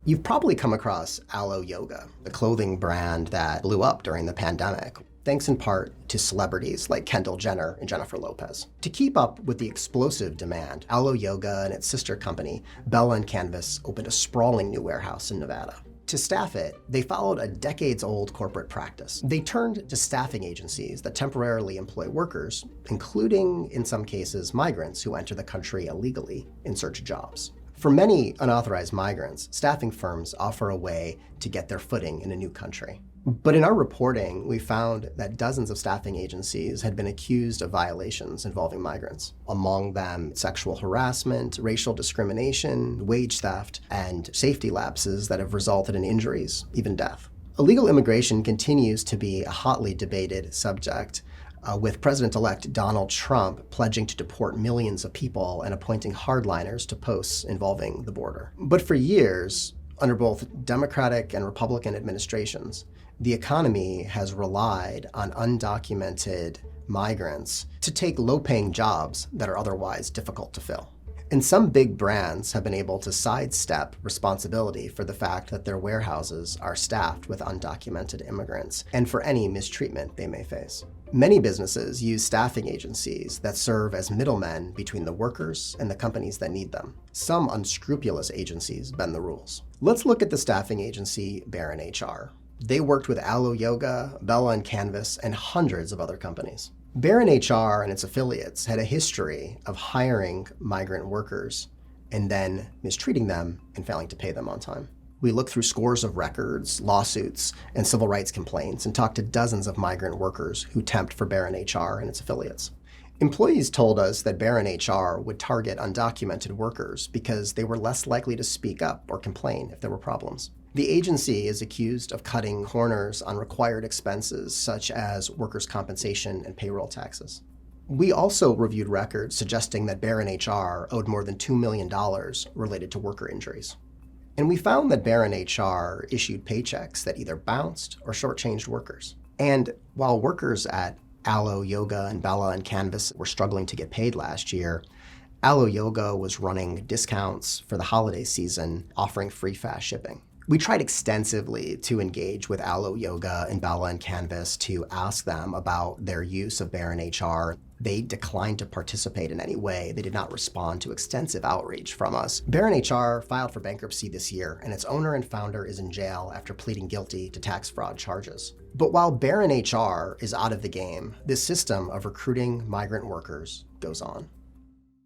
You've probably come across Aloe Yoga, the clothing brand that blew up during the pandemic, thanks in part to celebrities like Kendall Jenner and Jennifer Lopez. To keep up with the explosive demand, Aloe Yoga and its sister company, bella+canvas, opened a sprawling new warehouse in Nevada. To staff it, they followed a decades-old corporate practice. They turned to staffing agencies that temporarily employ workers, including, in some cases, migrants who enter the country illegally in search of jobs. For many unauthorized migrants, staffing firms offer a way to get their footing in a new country. But in our reporting, we found that dozens of staffing agencies had been accused of violations involving migrants. Among them, sexual harassment, racial discrimination, wage theft, and safety lapses that have resulted in injuries, even death. Illegal immigration continues to be a hotly debated subject, with President-elect Donald Trump pledging to deport millions of people and appointing hardliners to posts involving the border. But for years, under both Democratic and Republican administrations, the economy has relied on undocumented migrants to take low-paying jobs that are otherwise difficult to fill. And some big brands have been able to sidestep responsibility for the fact that their warehouses are staffed with undocumented immigrants and for any mistreatment they may face. Many businesses use staffing agencies that serve as middlemen between the workers and the companies that need them. Some unscrupulous agencies bend the rules. Let's look at the staffing agency Baron HR. They worked with Aloe Yoga, bella+canvas, and hundreds of other companies. Baron HR and its affiliates had a history of hiring migrant workers and then mistreating them and failing to pay them on time. We looked through scores of records, lawsuits, and civil rights complaints and talked to dozens of migrant workers who temped for Baron HR and its affiliates. Employees told us that Baron HR would target undocumented workers because they were less likely to speak up or complain if there were problems. The agency is accused of cutting corners on required expenses such as workers' compensation and payroll taxes. We also reviewed records suggesting that Baron HR owed more than $2 million related to worker injuries. And we found that Baron HR issued paychecks that either bounced or shortchanged workers. And while workers at Aloe Yoga and bella+canvas were struggling to get paid last year, Aloe Yoga was running discounts for the holiday season, offering free fast shipping. We tried extensively to engage with Aloe Yoga and bella+canvas to ask them about their use of Baron HR. They declined to participate in any way. They did not respond to extensive outreach from us. Baron HR filed for bankruptcy this year, and its owner and founder is in jail after pleading guilty to tax fraud charges. But while Baron HR is out of the game, this system of recruiting migrant workers goes on.